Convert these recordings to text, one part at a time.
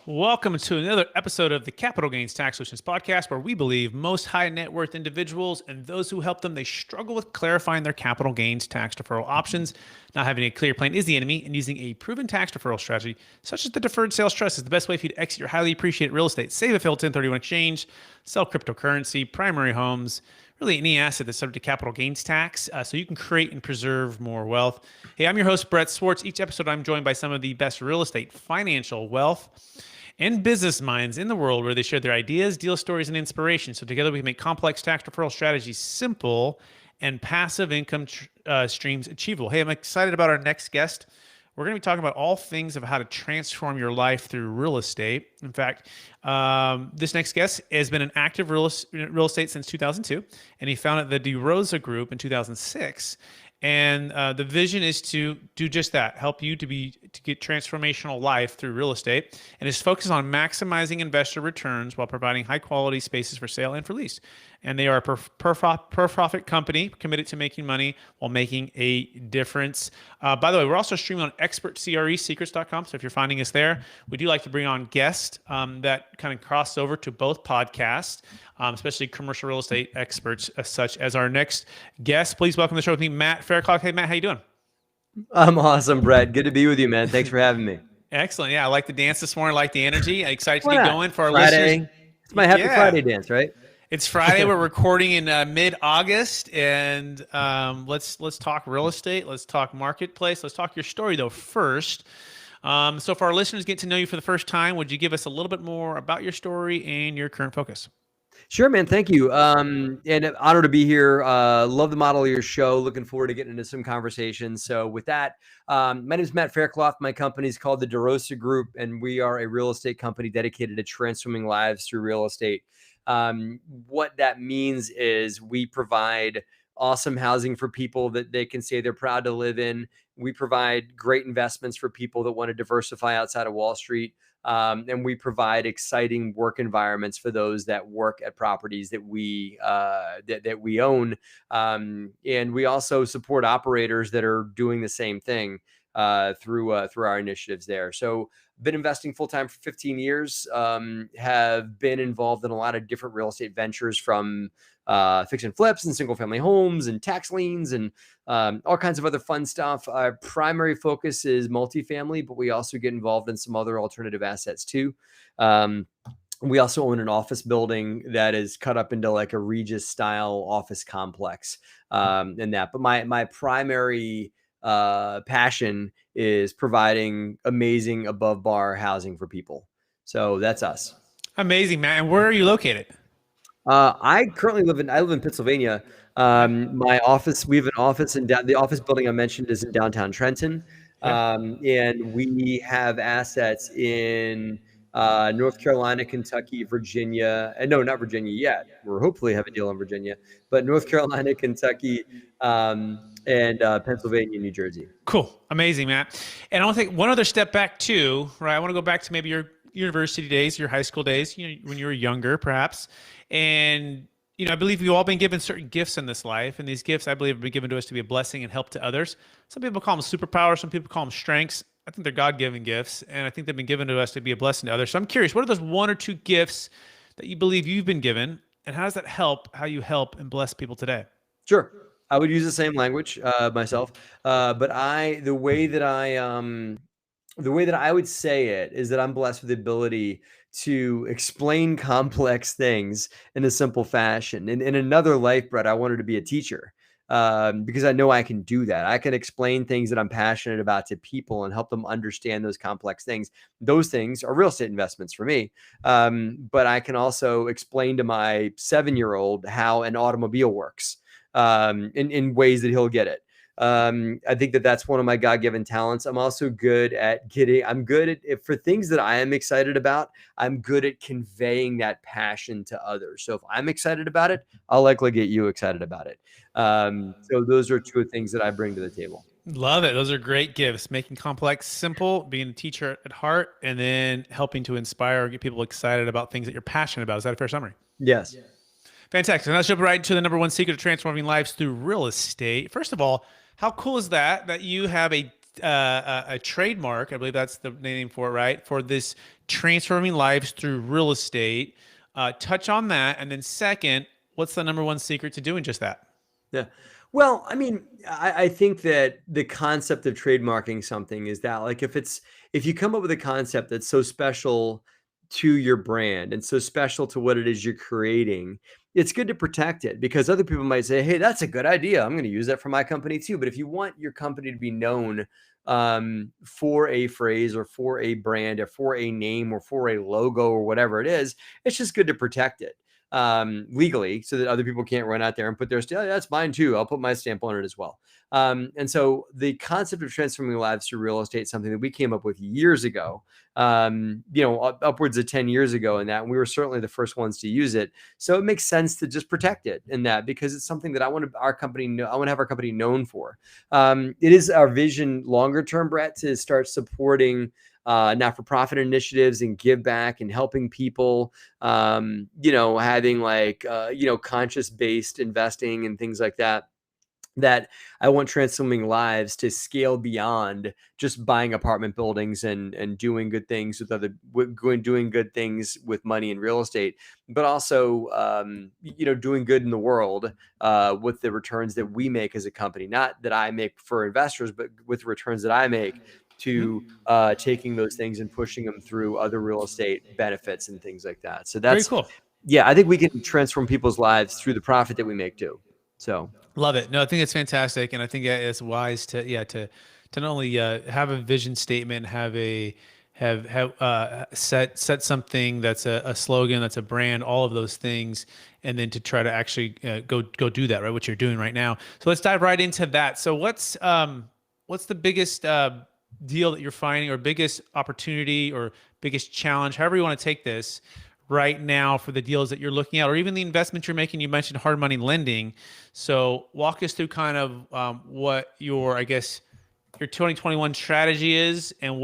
Welcome to another episode of the Capital Gains Tax Solutions podcast, where we believe most high net worth individuals and those who help them, they struggle with clarifying their capital gains tax deferral options. Not having a clear plan is the enemy, and using a proven tax deferral strategy, such as the Deferred Sales Trust, is the best way for you to exit your highly appreciated real estate, save a failed 1031 exchange, sell cryptocurrency, primary homes, really any asset that's subject to capital gains tax, so you can create and preserve more wealth. Hey, I'm your host, Brett Swarts. Each episode, I'm joined by some of the best real estate, financial, wealth, and business minds in the world, where they share their ideas, deal stories, and inspiration. So together we can make complex tax deferral strategies simple and passive income streams achievable. Hey, I'm excited about our next guest. We're going to be talking about all things of how to transform your life through real estate. In fact, this next guest has been an active real estate since 2002, and he founded the DeRosa Group in 2006. And the vision is to do just that, help you to get transformational life through real estate, and is focused on maximizing investor returns while providing high quality spaces for sale and for lease. And they are a per-profit company committed to making money while making a difference. By the way, we're also streaming on expertcresecrets.com. So if you're finding us there, we do like to bring on guests that kind of cross over to both podcasts, especially commercial real estate experts, such as our next guest. Please welcome to the show with me, Matt Faircloth. Hey, Matt, how you doing? I'm awesome, Brett. Good to be with you, man. Thanks for having me. Excellent. Yeah, I like the dance this morning. I like the energy. I'm excited to Why get not? going for our Friday. listeners. It's my happy Friday dance, right? It's Friday. We're recording in mid-August, and let's talk real estate. Let's talk marketplace. Let's talk your story, though, first. So for our listeners get to know you for the first time, would you give us a little bit more about your story and your current focus? Sure, man. Thank you. And an honor to be here. Love the model of your show. Looking forward to getting into some conversations. So with that, my name is Matt Faircloth. My company is called the DeRosa Group, and we are a real estate company dedicated to transforming lives through real estate. What that means is we provide awesome housing for people that they can say they're proud to live in. We provide great investments for people that want to diversify outside of Wall Street. And we provide exciting work environments for those that work at properties that we own. And we also support operators that are doing the same thing through our initiatives there. So been investing full time for 15 years, have been involved in a lot of different real estate ventures, from fix and flips and single family homes and tax liens and all kinds of other fun stuff. Our primary focus is multifamily, but we also get involved in some other alternative assets too. We also own an office building that is cut up into like a Regis style office complex and that. But my primary passion is providing amazing above bar housing for people. So that's us. Amazing, man. And where are you located? I currently live in Pennsylvania. My office, we have an office the office building I mentioned is in downtown Trenton. And we have assets in North Carolina, Kentucky, Virginia, and no, not Virginia yet. We're hopefully have a deal in Virginia, but North Carolina, Kentucky, and Pennsylvania, New Jersey. Cool. Amazing, Matt. And I want to take one other step back too, right? I want to go back to maybe your university days, your high school days, when you were younger, perhaps. And, I believe we've all been given certain gifts in this life. And these gifts, I believe, have been given to us to be a blessing and help to others. Some people call them superpowers. Some people call them strengths. I think they're God-given gifts. And I think they've been given to us to be a blessing to others. So I'm curious, what are those one or two gifts that you believe you've been given? And how does that help how you help and bless people today? Sure. I would use the same language myself. But the way that I would say it is that I'm blessed with the ability to explain complex things in a simple fashion. In another life, Brett, I wanted to be a teacher because I know I can do that. I can explain things that I'm passionate about to people and help them understand those complex things. Those things are real estate investments for me. But I can also explain to my 7-year-old how an automobile works in ways that he'll get it. I think that's one of my God-given talents. I'm also good at for things that I am excited about, I'm good at conveying that passion to others. So if I'm excited about it, I'll likely get you excited about it. So those are two things that I bring to the table. Love it. Those are great gifts. Making complex simple, being a teacher at heart, and then helping to inspire or get people excited about things that you're passionate about. Is that a fair summary? Yes. Fantastic. Now let's jump right into the number one secret of transforming lives through real estate. First of all, how cool is that you have a a trademark. I believe that's the name for it, right? For this transforming lives through real estate. Touch on that, and then second, what's the number one secret to doing just that? Yeah. Well, I mean, I think that the concept of trademarking something is that, like, if you come up with a concept that's so special to your brand and so special to what it is you're creating, it's good to protect it because other people might say, "Hey, that's a good idea. I'm going to use that for my company too." But if you want your company to be known for a phrase or for a brand or for a name or for a logo or whatever it is, it's just good to protect it legally so that other people can't run out there and put their "Yeah, that's mine too. I'll put my stamp on it as well." And so the concept of transforming lives through real estate is something that we came up with years ago, upwards of 10 years ago, and we were certainly the first ones to use it. So it makes sense to just protect it in that because it's something that I want to have our company known for. It is our vision longer term, Brett, to start supporting not-for-profit initiatives and give back and helping people, having conscious-based investing and things like that I want transforming lives to scale beyond just buying apartment buildings and doing good things doing good things with money in real estate, but also doing good in the world with the returns that we make as a company, not that I make for investors, but with the returns that I make to taking those things and pushing them through other real estate benefits and things like that. So Very that's, cool. yeah, I think we can transform people's lives through the profit that we make too. So. Love it. No, I think it's fantastic, and I think it's wise to not only have a vision statement, have set something that's a slogan, that's a brand, all of those things, and then to try to actually go do that, right? What you're doing right now. So let's dive right into that. So what's the biggest deal that you're finding, or biggest opportunity, or biggest challenge, however you want to take this, right now for the deals that you're looking at, or even the investments you're making? You mentioned hard money lending. So walk us through kind of what your 2021 strategy is, and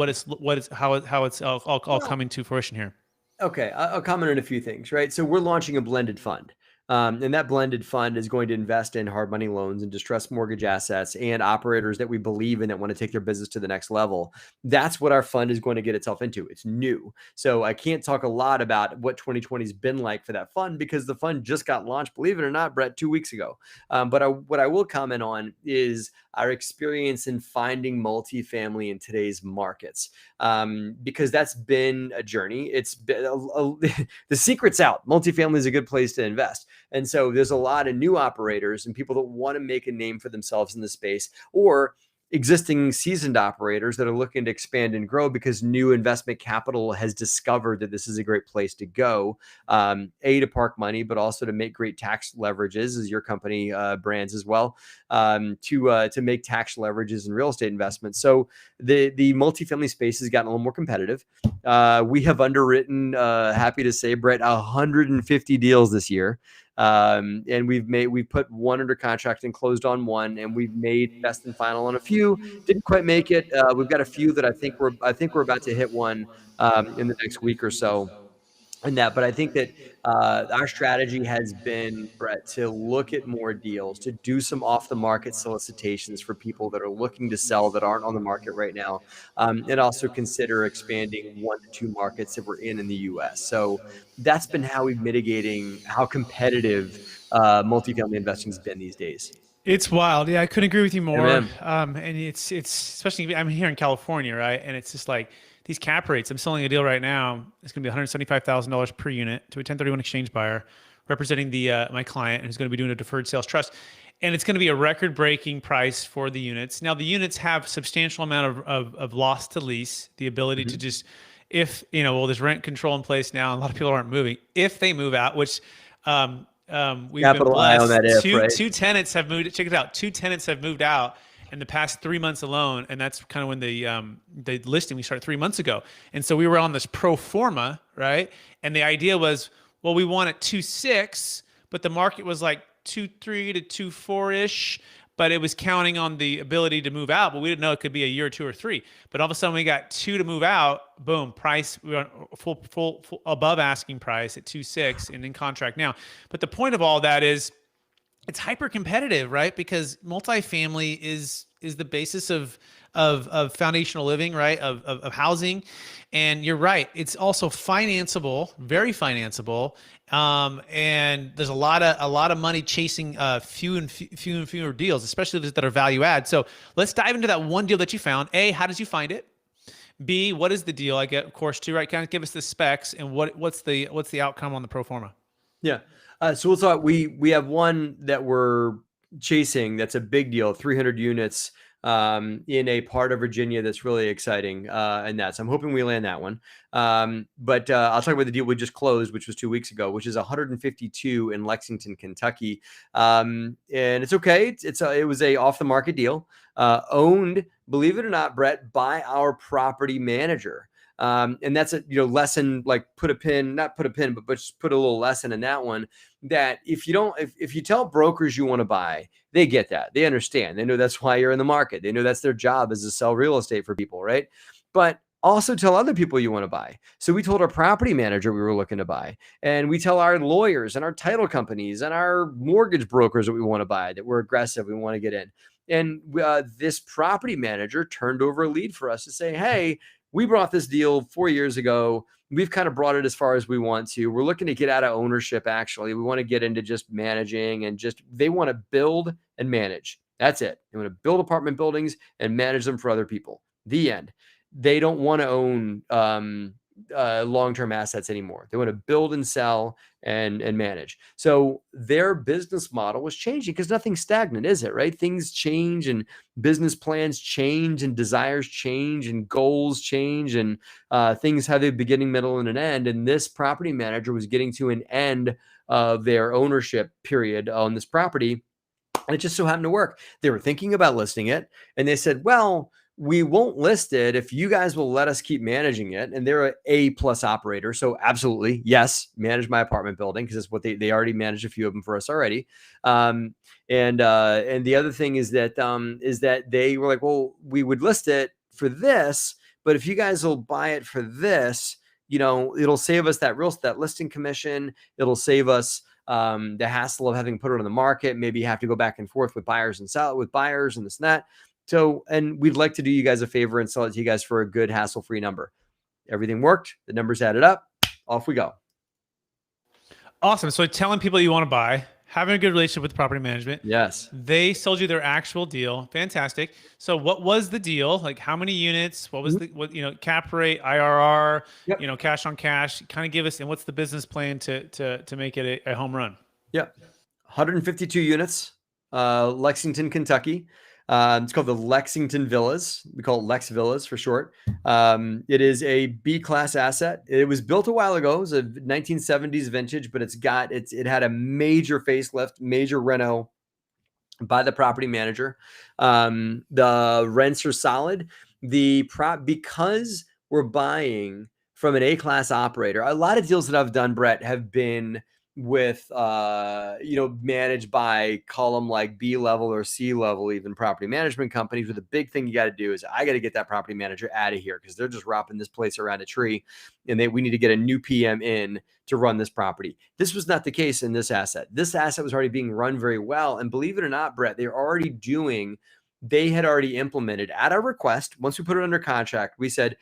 how it's all coming to fruition here. Okay, I'll comment on a few things, right? So we're launching a blended fund. And that blended fund is going to invest in hard money loans and distressed mortgage assets and operators that we believe in that want to take their business to the next level. That's what our fund is going to get itself into. It's new. So I can't talk a lot about what 2020 has been like for that fund because the fund just got launched, believe it or not, Brett, 2 weeks ago. But what I will comment on is our experience in finding multifamily in today's markets, because that's been a journey. It's been the secret's out. Multifamily is a good place to invest. And so there's a lot of new operators and people that want to make a name for themselves in the space, or existing seasoned operators that are looking to expand and grow because new investment capital has discovered that this is a great place to go, to park money, but also to make great tax leverages, as your company brands as well, to make tax leverages in real estate investments. So the multifamily space has gotten a little more competitive. We have underwritten, happy to say, Brett, 150 deals this year. And we've put one under contract and closed on one, and we've made best and final on a few. Didn't quite make it. We've got a few that I think we're about to hit one in the next week or so. But I think that our strategy has been, Brett, to look at more deals, to do some off the market solicitations for people that are looking to sell that aren't on the market right now, and also consider expanding 1 to 2 markets that we're in the U.S. So that's been how we're mitigating how competitive multifamily investing has been these days. It's wild. Yeah, I couldn't agree with you more. Amen. And it's especially, I'm here in California, right? And it's just like these cap rates. I'm selling a deal right now. It's going to be $175,000 per unit to a 1031 exchange buyer, representing my client, who's going to be doing a deferred sales trust. And it's going to be a record-breaking price for the units. Now, the units have substantial amount of loss to lease, the ability to just, if, there's rent control in place now, and a lot of people aren't moving. If they move out, which we've been Capital I on blessed. that if, right? Two tenants have moved. Check it out. Two tenants have moved out in the past 3 months alone, and that's kind of when the listing we started 3 months ago. And so we were on this pro forma, right? And the idea was, well, we want it 2.6, but the market was like 2.3 to 2.4 ish. But it was counting on the ability to move out, but we didn't know it could be a year or 2 or 3. But all of a sudden, we got 2 to move out. Boom, price we were full above asking price at 2.6 and in contract now. But the point of all that is, it's hyper competitive, right? Because multifamily is is the basis of foundational living, right? Of housing. And you're right. It's also financeable, very financeable. And there's a lot of money chasing fewer deals, especially those that are value add. So let's dive into that one deal that you found. A, how did you find it? B, what is the deal? I get, of course, too, right? Kind of give us the specs and what's the outcome on the pro forma. Yeah. So we'll talk. We have one that we're chasing. That's a big deal. 300 units in a part of Virginia that's really exciting. And I'm hoping we land that one. But I'll talk about the deal we just closed, which was 2 weeks ago, which is 152 in Lexington, Kentucky. And it's okay. It was a off the market deal, owned, believe it or not, Brett, by our property manager. And that's a lesson, like not put a pin, but just put a little lesson in that one, that if you tell brokers you want to buy, they get that. They understand. They know that's why you're in the market. They know that's their job, is to sell real estate for people, right? But also tell other people you want to buy. So we told our property manager we were looking to buy, and we tell our lawyers and our title companies and our mortgage brokers that we want to buy, that we're aggressive, we want to get in. And this property manager turned over a lead for us to say, hey, we brought this deal 4 years ago. We've kind of brought it as far as we want to. We're looking to get out of ownership, actually. We want to get into just managing, and they want to build and manage. That's it. They want to build apartment buildings and manage them for other people. The end. They don't want to own long-term assets anymore. They want to build and sell and manage. So their business model was changing, because nothing's stagnant, is it, right? Things change, and business plans change, and desires change, and goals change, and things have a beginning, middle, and an end. And this property manager was getting to an end of their ownership period on this property, and it just so happened to work. They were thinking about listing it, and they said, well, we won't list it if you guys will let us keep managing it. And they're an A+ operator. So absolutely, yes, manage my apartment building, because it's what they already managed a few of them for us already. And the other thing is that they were like, well, we would list it for this, but if you guys will buy it for this, it'll save us that listing commission. It'll save us the hassle of having put it on the market. Maybe you have to go back and forth with buyers and sell it with buyers and this and that. So, and we'd like to do you guys a favor and sell it to you guys for a good hassle-free number. Everything worked. The numbers added up. Off we go. Awesome. So telling people you want to buy, having a good relationship with property management. Yes. They sold you their actual deal. Fantastic. So what was the deal? Like, how many units? What was cap rate, IRR, Yep. Cash on cash? Kind of give us, and what's the business plan to make it a home run? Yep. 152 units, Lexington, Kentucky. It's called the Lexington Villas. We call it Lex Villas for short. It is a B-class asset. It was built a while ago. It was a 1970s vintage, but it had a major facelift, major reno by the property manager. The rents are solid. Because we're buying from an A-class operator, a lot of deals that I've done, Brett, have been with managed by column like B level or C level, even property management companies. But the big thing you got to do is I got to get that property manager out of here, because they're just wrapping this place around a tree, and we need to get a new PM in to run this property. This was not the case in this asset. This asset was already being run very well, and believe it or not, Brett, they had already implemented, at our request, once we put it under contract, we said,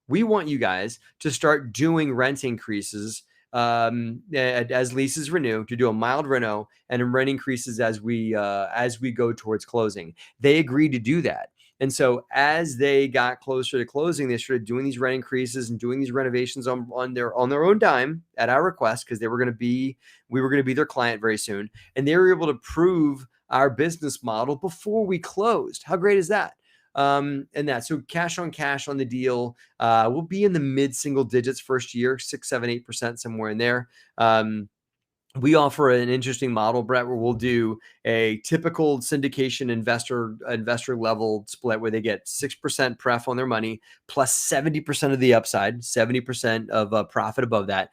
we want you guys to start doing rent increases as leases renew, to do a mild reno and rent increases as we go towards closing. They agreed to do that. And so as they got closer to closing, they started doing these rent increases and doing these renovations on their own dime at our request, because we were going to be their client very soon. And they were able to prove our business model before we closed. How great is that? So cash on cash on the deal will be in the mid-single digits first year, 6, 7, 8%, somewhere in there. We offer an interesting model, Brett, where we'll do a typical syndication investor level split, where they get 6% pref on their money plus 70% of the upside, 70% of profit above that.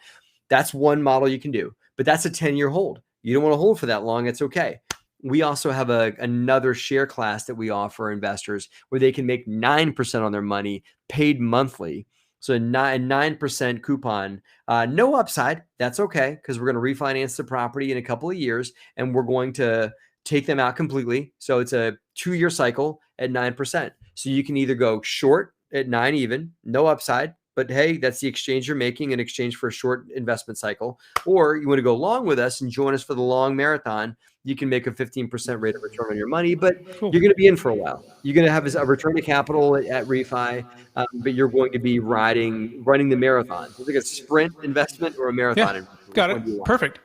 That's one model you can do, but that's a 10-year hold. You don't want to hold for that long. It's okay. We also have another share class that we offer investors, where they can make 9% on their money paid monthly. So a 9% coupon, no upside. That's okay, because we're going to refinance the property in a couple of years, and we're going to take them out completely. So it's a 2-year cycle, at 9%. So you can either go short at 9 even, no upside, but hey, that's the exchange you're making in exchange for a short investment cycle. Or you want to go long with us and join us for the long marathon. You can make a 15% rate of return on your money, but Cool. you're going to be in for a while. You're going to have a return to capital at refi, but you're going to be running the marathon. It's like a sprint investment or a marathon Yeah, investment. Which got one do you it. want? Perfect.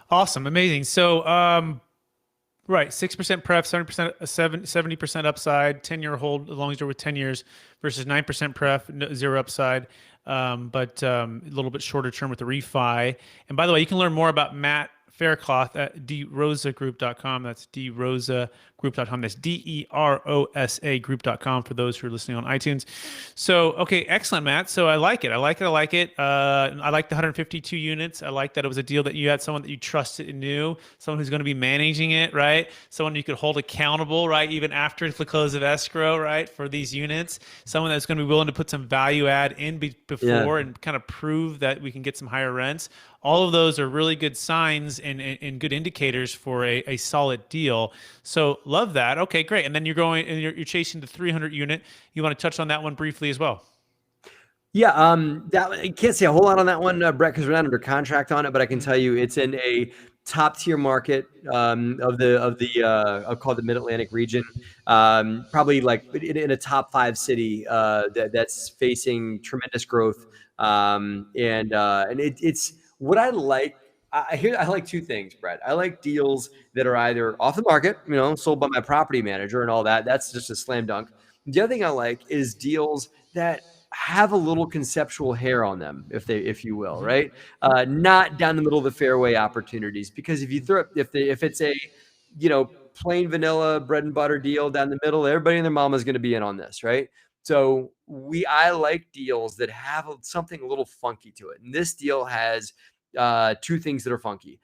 Awesome. Amazing. So, right, 6% pref, 70%, 70% upside, 10-year hold as long as you're with 10 years versus 9% pref, zero upside, but a little bit shorter term with the refi. And by the way, you can learn more about Matt Faircloth at drosagroup.com. That's drosagroup.com. That's DEROSA group.com for those who are listening on iTunes. So, okay, excellent, Matt. So I like it. I like it. I like the 152 units. I like that it was a deal that you had someone that you trusted and knew, someone who's going to be managing it, right? Someone you could hold accountable, right? Even after the close of escrow, right? For these units, someone that's going to be willing to put some value add in before and kind of prove that we can get some higher rents. All of those are really good signs and good indicators for a solid deal. So love that. Okay, great. And then you're going and you're chasing the 300 unit. You want to touch on that one briefly as well? Yeah, I can't say a whole lot on that one, Brett, because we're not under contract on it. But I can tell you, it's in a top tier market of the I'll call it the Mid Atlantic region. Probably like in a top 5 city that's facing tremendous growth. And it's what I like. I like 2 things, Brett. I like deals that are either off the market, sold by my property manager and all that. That's just a slam dunk. The other thing I like is deals that have a little conceptual hair on them, if you will, right? Not down the middle of the fairway opportunities, because if you throw if it's a plain vanilla bread and butter deal down the middle, everybody and their mama is going to be in on this, right? So I like deals that have something a little funky to it, and this deal has 2 things that are funky.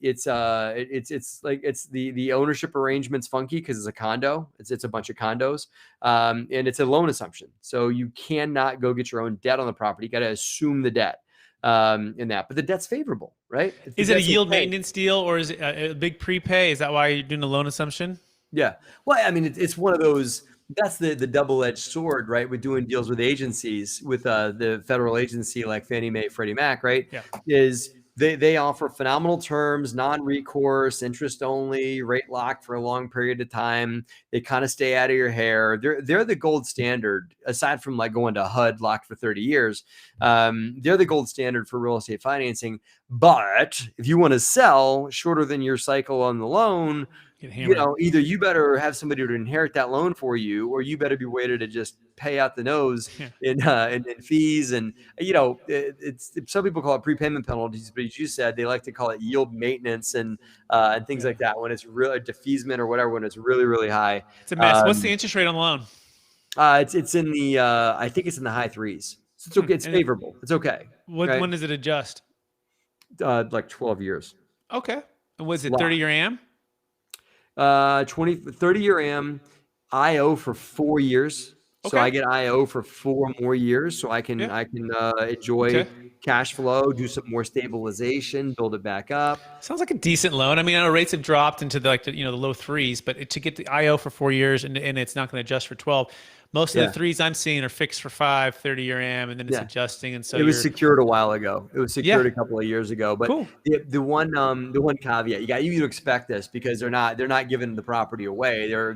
It's the ownership arrangement's funky because it's a condo. It's a bunch of condos, and it's a loan assumption. So you cannot go get your own debt on the property. You got to assume the debt in that, but the debt's favorable, right? Is it a yield maintenance deal or is it a big prepay? Is that why you're doing the loan assumption? Yeah. Well, I mean, it's one of those. That's the double-edged sword, right? With doing deals with agencies, with the federal agency like Fannie Mae, Freddie Mac, right? Yeah. Is they offer phenomenal terms, non-recourse, interest only, rate locked for a long period of time. They kind of stay out of your hair. They're the gold standard, aside from like going to HUD locked for 30 years. They're the gold standard for real estate financing. But if you want to sell shorter than your cycle on the loan, either you better have somebody to inherit that loan for you, or you better be waiting to just pay out the nose in fees. And it's some people call it prepayment penalties, but as you said, they like to call it yield maintenance and things like that when it's really defeasance or whatever, when it's really, really high. It's a mess. What's the interest rate on the loan? It's in the I think it's in the high 3s. So it's okay. It's favorable. It's okay. Right? When does it adjust? Like 12 years. Okay. And was it 30-year AM? 30-year AM, IO for 4 years. Okay. So I get IO for 4 more years, so I can enjoy cash flow, do some more stabilization, build it back up. Sounds like a decent loan. I mean, I know rates have dropped into the low 3s, but to get the IO for 4 years and it's not going to adjust for 12. Most of the 3s I'm seeing are fixed for 5, 30-year AM, and then it's adjusting. And so it was secured a while ago. It was secured a couple of years ago. But cool. the one caveat, you expect this because they're not giving the property away. They're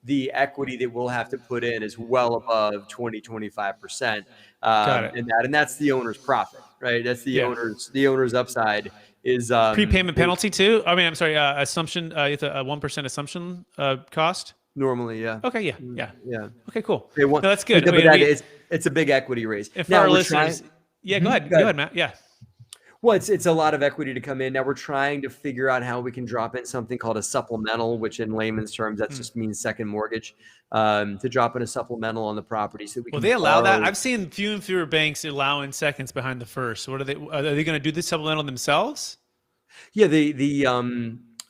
the equity that we'll have to put in is well above 25%. And that's the owner's profit, right? That's the owner's upside is prepayment penalty too. I mean, I'm sorry, assumption. It's a 1% assumption cost. Normally, yeah. Okay, yeah. Okay, cool. No, that's good. It's a big equity raise. And for our listeners, go ahead, Matt. Yeah. Well, it's a lot of equity to come in. Now we're trying to figure out how we can drop in something called a supplemental, which in layman's terms, that just means second mortgage, to drop in a supplemental on the property so we can. Well, they allow that. I've seen few and fewer banks allowing seconds behind the first. What are they going to do this supplemental themselves? Yeah,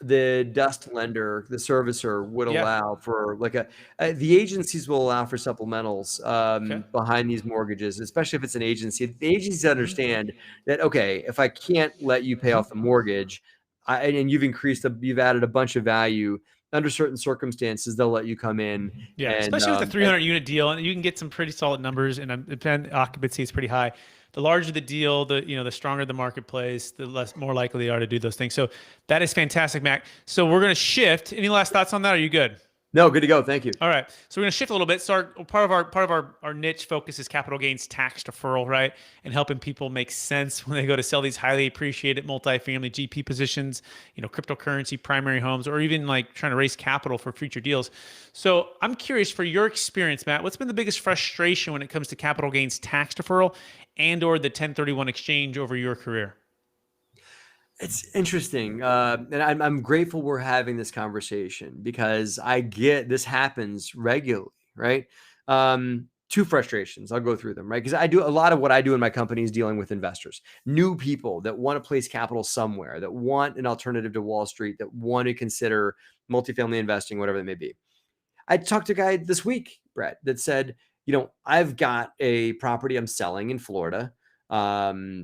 the dust lender, the servicer would allow for like the agencies will allow for supplementals behind these mortgages, especially if it's an agency. The agencies understand that, okay, if I can't let you pay off the mortgage and you've added a bunch of value, under certain circumstances, they'll let you come in. Yeah, And especially with a 300 unit deal, and you can get some pretty solid numbers, and occupancy is pretty high. The larger the deal, the stronger the marketplace, the more likely they are to do those things. So that is fantastic, Mac. So we're going to shift. Any last thoughts on that? Are you good? no, good to go. Thank you. All right, so we're going to shift a little bit. So part of our niche focus is capital gains tax deferral, right, and helping people make sense when they go to sell these highly appreciated multifamily GP positions, cryptocurrency, primary homes, or even like trying to raise capital for future deals. So I'm curious, for your experience, Matt, what's been the biggest frustration when it comes to capital gains tax deferral and/or the 1031 exchange over your career? It's interesting. And I'm grateful we're having this conversation because I get this happens regularly, right? Two frustrations. I'll go through them, right? Because I do a lot of what I do in my company is dealing with investors, new people that want to place capital somewhere, that want an alternative to Wall Street, that want to consider multifamily investing, whatever it may be. I talked to a guy this week, Brett, that said, I've got a property I'm selling in Florida.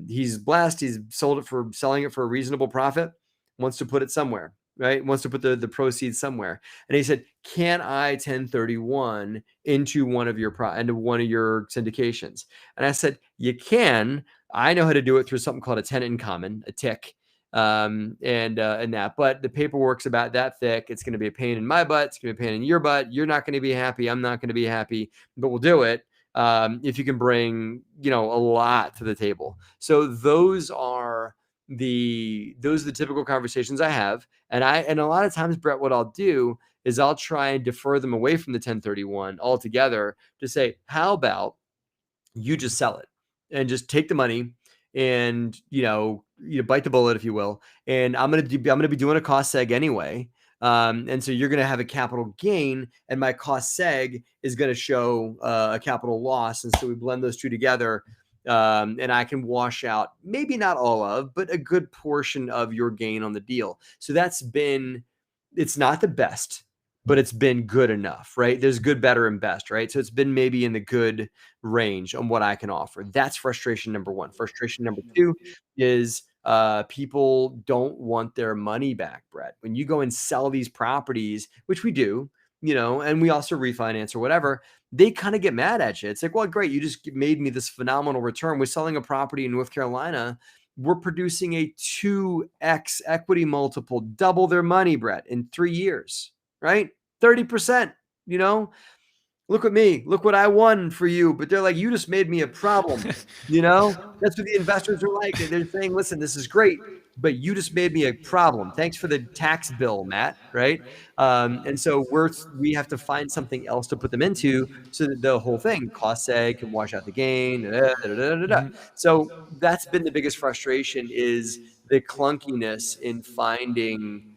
He's blessed. He's selling it for a reasonable profit, wants to put it somewhere, right? Wants to put the proceeds somewhere. And he said, can I 1031 into one of your syndications? And I said, you can. I know how to do it through something called a tenant in common, a TIC. And that, but the paperwork's about that thick. It's going to be a pain in my butt. It's going to be a pain in your butt. You're not going to be happy. I'm not going to be happy, but we'll do it. If you can bring, a lot to the table. So those are the typical conversations I have. And a lot of times, Brett, what I'll do is I'll try and defer them away from the 1031 altogether to say, how about you just sell it and just take the money and, you bite the bullet, if you will. And I'm going to be doing a cost seg anyway. And so you're going to have a capital gain, and my cost seg is going to show a capital loss. And so we blend those two together, and I can wash out maybe not all of, but a good portion of your gain on the deal. So it's not the best, but it's been good enough, right? There's good, better, and best, right? So it's been maybe in the good range on what I can offer. That's frustration number one. Frustration number two is people don't want their money back, Brett. When you go and sell these properties, which we do, and we also refinance or whatever, they kind of get mad at you. It's like, well, great, you just made me this phenomenal return. We're selling a property in North Carolina. We're producing a 2x equity multiple, double their money, Brett, in 3 years, right? 30%, look at me, look what I won for you. But they're like, you just made me a problem. That's what the investors are like. They're saying, listen, this is great, but you just made me a problem. Thanks for the tax bill, Matt. Right. And so we have to find something else to put them into so that the whole thing, cost seg, can wash out the gain. So that's been the biggest frustration, is the clunkiness in finding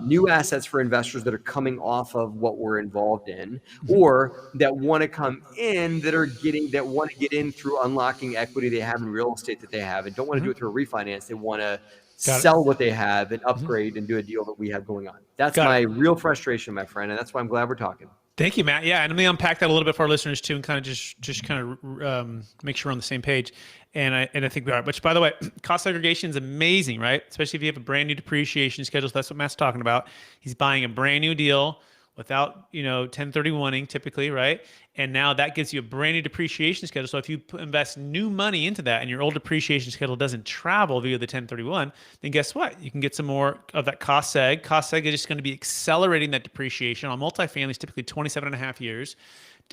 new assets for investors that are coming off of what we're involved in, or that want to come in, that want to get in through unlocking equity they have in real estate that they have, and don't want to do it through a refinance. They want to sell what they have and upgrade and do a deal that we have going on. That's my real frustration, my friend, and that's why I'm glad we're talking. Thank you, Matt. Yeah, and let me unpack that a little bit for our listeners too, and kind of just kind of make sure we're on the same page. And I think we are. Which, by the way, cost segregation is amazing, right? Especially if you have a brand new depreciation schedule. So that's what Matt's talking about. He's buying a brand new deal without 1031ing typically, right? And now that gives you a brand new depreciation schedule. So if you invest new money into that and your old depreciation schedule doesn't travel via the 1031, then guess what? You can get some more of that cost seg. Cost seg is just going to be accelerating that depreciation on multifamily, typically 27 and a half years,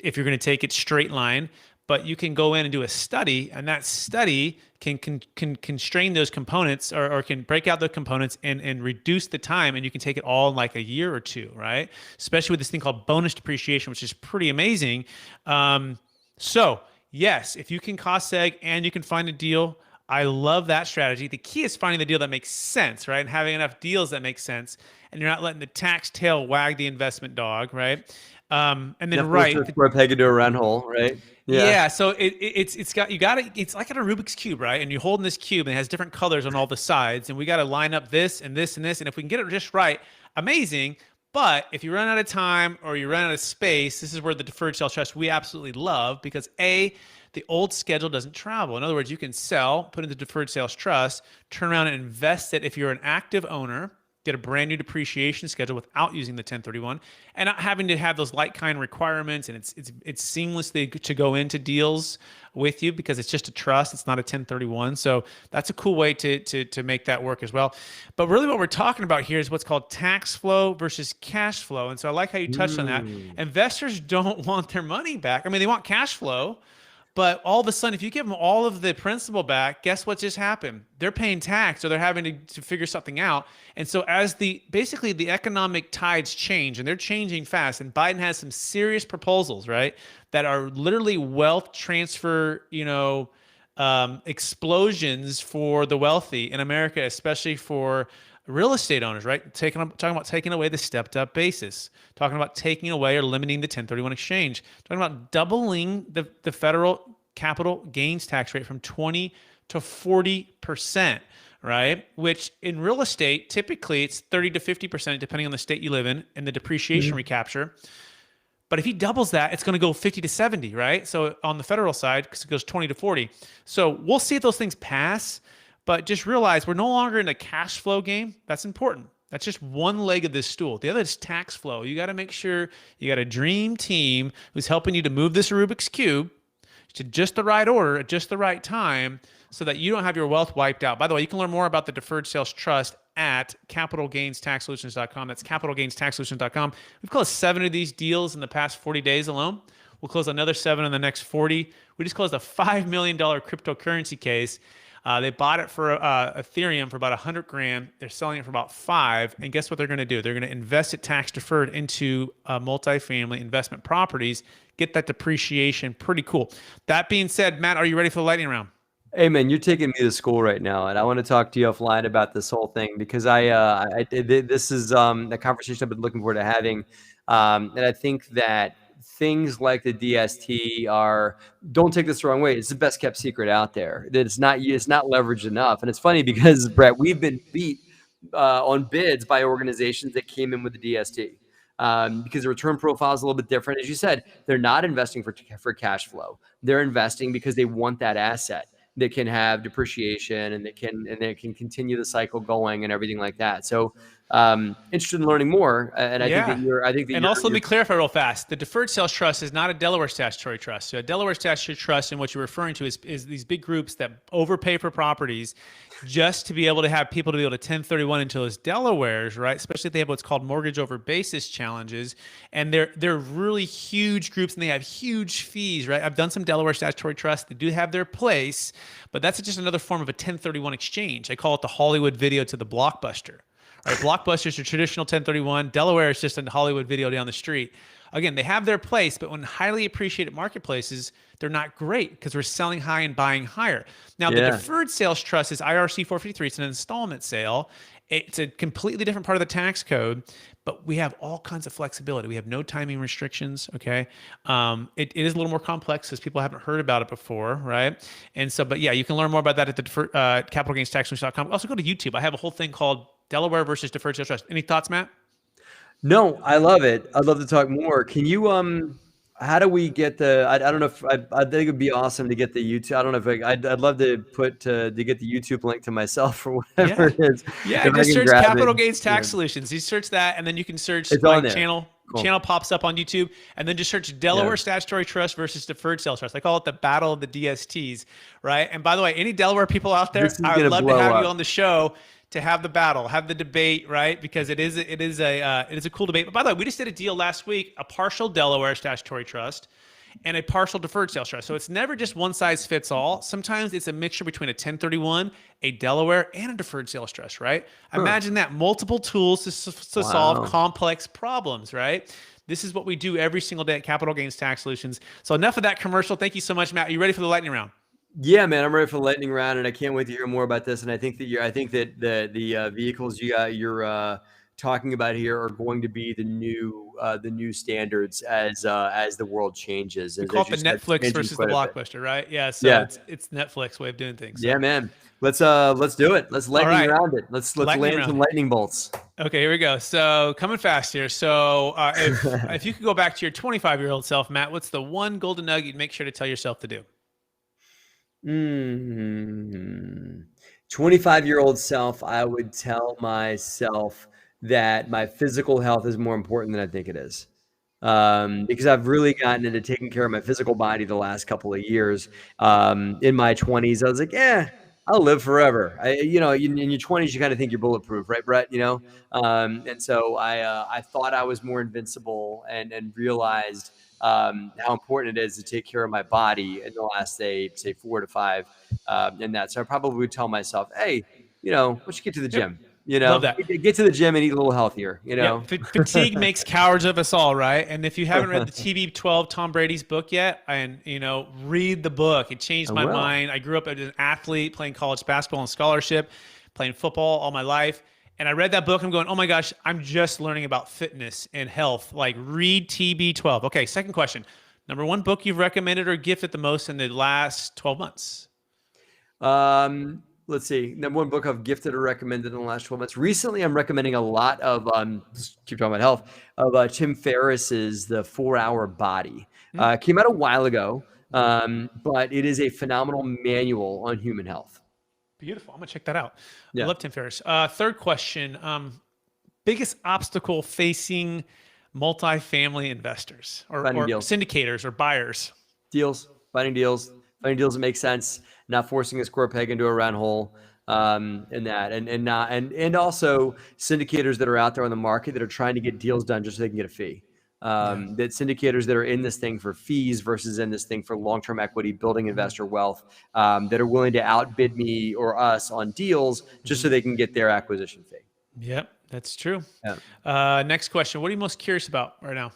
if you're going to take it straight line. But you can go in and do a study, and that study can constrain those components, or can break out the components and reduce the time, and you can take it all in like a year or two, right? Especially with this thing called bonus depreciation, which is pretty amazing. So yes, if you can cost seg and you can find a deal, I love that strategy. The key is finding the deal that makes sense, right? And having enough deals that make sense, and you're not letting the tax tail wag the investment dog, right? And then square peg into a round hole, right? Yeah. So it's like on a Rubik's Cube, right? And you're holding this cube and it has different colors on all the sides, and we got to line up this and this and this. And if we can get it just right, amazing. But if you run out of time or you run out of space, this is where the Deferred Sales Trust we absolutely love, because the old schedule doesn't travel. In other words, you can sell, put in the Deferred Sales Trust, turn around and invest it if you're an active owner get a brand new depreciation schedule without using the 1031 and not having to have those like kind requirements. And it's seamlessly to go into deals with you because it's just a trust. It's not a 1031. So that's a cool way to make that work as well. But really what we're talking about here is what's called tax flow versus cash flow. And so I like how you touched on that. Investors don't want their money back. I mean, they want cash flow. But all of a sudden, if you give them all of the principal back, guess what just happened? They're paying tax, or they're having to figure something out. And so as basically the economic tides change, and they're changing fast, and Biden has some serious proposals, right, that are literally wealth transfer, explosions for the wealthy in America, especially for real estate owners, right? Talking about taking away the stepped up basis, talking about taking away or limiting the 1031 exchange, talking about doubling the federal capital gains tax rate from 20 to 40%, right? Which in real estate, typically it's 30 to 50%, depending on the state you live in, and the depreciation recapture. But if he doubles that, it's going to go 50 to 70, right? So on the federal side, because it goes 20 to 40. So we'll see if those things pass. But just realize we're no longer in a cash flow game. That's important. That's just one leg of this stool. The other is tax flow. You got to make sure you got a dream team who's helping you to move this Rubik's Cube to just the right order at just the right time so that you don't have your wealth wiped out. By the way, you can learn more about the Deferred Sales Trust at capitalgainstaxsolutions.com. That's capitalgainstaxsolutions.com. We've closed 7 of these deals in the past 40 days alone. We'll close another 7 in the next 40. We just closed a $5 million cryptocurrency case. They bought it for Ethereum for about $100,000. They're selling it for about $5,000. And guess what they're going to do? They're going to invest it tax deferred into multifamily investment properties, get that depreciation. Pretty cool. That being said, Matt, are you ready for the lightning round? Hey man, you're taking me to school right now, and I want to talk to you offline about this whole thing because this is a conversation I've been looking forward to having, and I think that things like the DST don't take this the wrong way. It's the best kept secret out there. That it's not leveraged enough, and it's funny because Brett, we've been beat on bids by organizations that came in with the DST. Because the return profile is a little bit different. As you said, they're not investing for cash flow. They're investing because they want that asset that can have depreciation and that can continue the cycle going and everything like that. So interested in learning more. And I think that also let me clarify real fast. The Deferred Sales Trust is not a Delaware Statutory Trust. So a Delaware Statutory Trust, and what you're referring to is these big groups that overpay for properties just to be able to have people to be able to 1031 into those Delawares, right? Especially if they have what's called mortgage over basis challenges. And they're really huge groups and they have huge fees, right? I've done some Delaware Statutory Trusts. They do have their place, but that's just another form of a 1031 exchange. I call it the Hollywood video to the Blockbuster. Right? Blockbuster is your traditional 1031. Delaware is just a Hollywood video down the street. Again, they have their place, but when highly appreciated marketplaces, they're not great because we're selling high and buying higher. Now, the Deferred Sales Trust is IRC 453. It's an installment sale. It's a completely different part of the tax code, but we have all kinds of flexibility. We have no timing restrictions, okay? It is a little more complex because people haven't heard about it before, right? And so, but yeah, you can learn more about that at the capitalgainstaxsolutions.com. Also go to YouTube. I have a whole thing called Delaware versus Deferred Sales Trust. Any thoughts, Matt? No, I love it. I'd love to talk more. Can you how do we get I don't know if I think it'd be awesome to get the YouTube. I don't know if I'd love to to get the YouTube link to myself or whatever it is. Yeah, just search Capital Gains Tax Solutions. You search that, and then you can search channel. Cool. Channel pops up on YouTube, and then just search Delaware Statutory Trust versus Deferred Sales Trust. I call it the battle of the DSTs, right? And by the way, any Delaware people out there, I would love to have you on the show to have the battle, have the debate, right? Because it is a cool debate. But by the way, we just did a deal last week, a partial Delaware Statutory Trust and a partial Deferred Sales Trust. So it's never just one size fits all. Sometimes it's a mixture between a 1031, a Delaware, and a Deferred Sales Trust, right? Imagine that, multiple tools to solve complex problems, right? This is what we do every single day at Capital Gains Tax Solutions. So enough of that commercial. Thank you so much, Matt. Are you ready for the lightning round? Yeah, man, I'm ready for the lightning round, and I can't wait to hear more about this. And I think that the vehicles you're talking about here are going to be the new standards as the world changes. We call it the Netflix versus the Blockbuster, right? Yeah, so it's Netflix way of doing things. So. Yeah, man. Let's do it. Let's lightning round it. Let's land some lightning bolts. Okay, here we go. So coming fast here. So if you could go back to your 25-year-old self, Matt, what's the one golden nugget you'd make sure to tell yourself to do? 25-year-old self, I would tell myself that my physical health is more important than I think it is. Because I've really gotten into taking care of my physical body the last couple of years. In my 20s, I was like, "Yeah, I'll live forever." In your 20s, you kind of think you're bulletproof, right, Brett? And so I thought I was more invincible, and realized how important it is to take care of my body in the last, say 4 to 5, and that. So I probably would tell myself, "Hey, we should get to the Yep. gym. Love that. Get to the gym and eat a little healthier. Yeah, fatigue makes cowards of us all, right? And if you haven't read the TB12 Tom Brady's book yet, and read the book. It changed I my will. mind. I grew up as an athlete, playing college basketball and scholarship, playing football all my life. And I read that book. I'm going, oh my gosh, I'm just learning about fitness and health. Like, read TB12. Okay, second question. Number one book you've recommended or gifted the most in the last 12 months? Let's see. Number one book I've gifted or recommended in the last 12 months. Recently, I'm recommending a lot of, just keep talking about health, of Tim Ferriss's The 4 Hour Body. Came out a while ago, but it is a phenomenal manual on human health. Beautiful. I'm going to check that out. I Yeah. love Tim Ferriss. Third question. Biggest obstacle facing multifamily investors or Finding deals. syndicators or buyers? Finding deals that make sense, not forcing a square peg into a round hole, and also syndicators that are out there on the market that are trying to get deals done just so they can get a fee. That syndicators that are in this thing for fees versus in this thing for long-term equity, building investor wealth, that are willing to outbid me or us on deals just so they can get their acquisition fee. Yep, that's true. Yeah. Next question. What are you most curious about right now?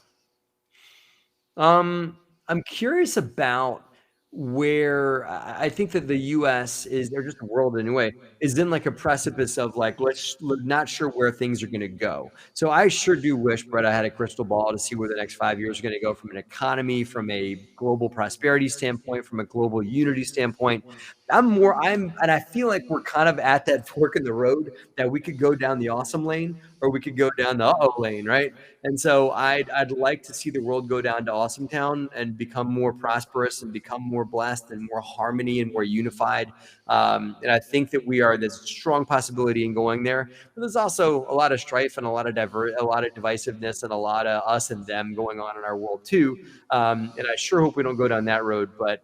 I'm curious about where I think that the U.S. is, or just the world anyway, is in like a precipice of like, not sure where things are going to go. So I sure do wish, Brett, I had a crystal ball to see where the next 5 years are going to go from an economy, from a global prosperity standpoint, from a global unity standpoint. And I feel like we're kind of at that fork in the road that we could go down the awesome lane or we could go down the uh-oh lane, right? And so I'd like to see the world go down to Awesome Town and become more prosperous and become more blessed and more harmony and more unified. And I think that there's a strong possibility in going there. But there's also a lot of strife and a lot of divisiveness and a lot of us and them going on in our world too. And I sure hope we don't go down that road, but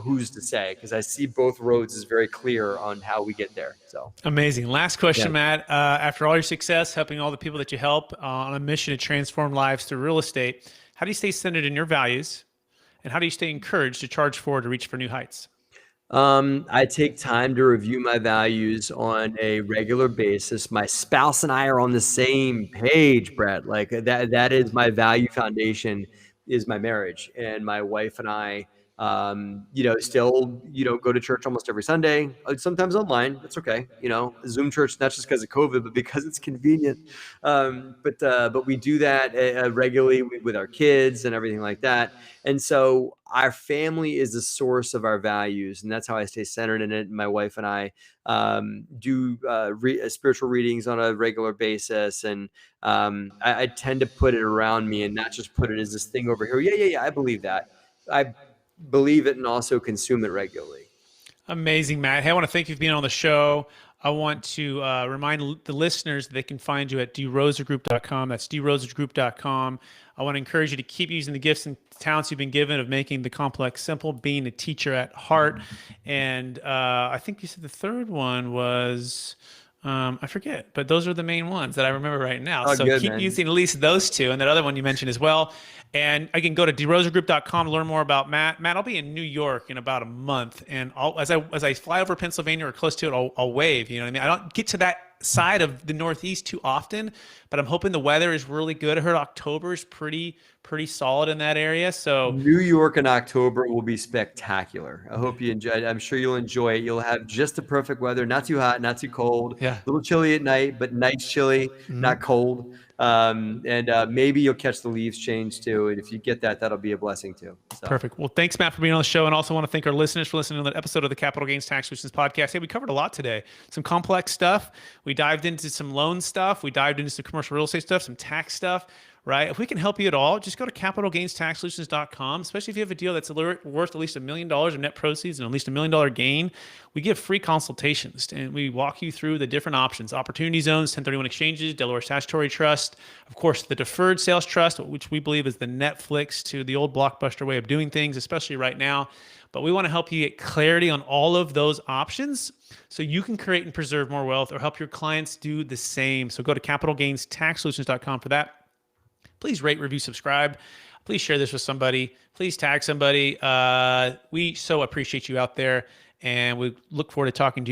who's to say? Because I see both roads as very clear on how we get there. So amazing. Last question, Yeah. Matt. After all your success, helping all the people that you help on a mission to transform lives through real estate, how do you stay centered in your values, and how do you stay encouraged to charge forward to reach for new heights? I take time to review my values on a regular basis. My spouse and I are on the same page, Brett. Like that is my value foundation, is my marriage. And my wife and I, still, go to church almost every Sunday, sometimes online. That's okay. Zoom church, not just because of COVID, but because it's convenient. But we do that regularly with our kids and everything like that. And so our family is the source of our values, and that's how I stay centered in it. My wife and I do spiritual readings on a regular basis, and I tend to put it around me and not just put it as this thing over here. Yeah, I believe that. I believe it and also consume it regularly. Amazing, Matt. Hey, I want to thank you for being on the show. I want to remind the listeners that they can find you at drosergroup.com. That's drosergroup.com. I want to encourage you to keep using the gifts and talents you've been given of making the complex simple, being a teacher at heart. And I think you said the third one was, I forget, but those are the main ones that I remember right now. Oh, so good, keep man. using at least those two, and that other one you mentioned as well. And again, go to drosergroup.com to learn more about Matt. Matt, I'll be in New York in about a month, and as I fly over Pennsylvania or close to it, I'll wave. You know what I mean? I don't get to that side of the Northeast too often, but I'm hoping the weather is really good. I heard October is pretty solid in that area. So New York in October will be spectacular. I hope you enjoy it. I'm sure you'll enjoy it. You'll have just the perfect weather, not too hot, not too cold. Yeah. A little chilly at night, but night's chilly, not cold. And maybe you'll catch the leaves change too. And if you get that, that'll be a blessing too. So. Perfect. Well, thanks, Matt, for being on the show. And also want to thank our listeners for listening to that episode of the Capital Gains Tax Solutions podcast. Hey, we covered a lot today. Some complex stuff. We dived into some loan stuff. We dived into some commercial real estate stuff, some tax stuff. right? If we can help you at all, just go to capitalgainstaxsolutions.com, especially if you have a deal that's worth at least $1 million of net proceeds and at least $1 million gain. We give free consultations and we walk you through the different options: opportunity zones, 1031 exchanges, Delaware Statutory Trust, of course, the Deferred Sales Trust, which we believe is the Netflix to the old Blockbuster way of doing things, especially right now. But we want to help you get clarity on all of those options so you can create and preserve more wealth, or help your clients do the same. So go to capitalgainstaxsolutions.com for that. Please rate, review, subscribe. Please share this with somebody. Please tag somebody. We so appreciate you out there, and we look forward to talking to you.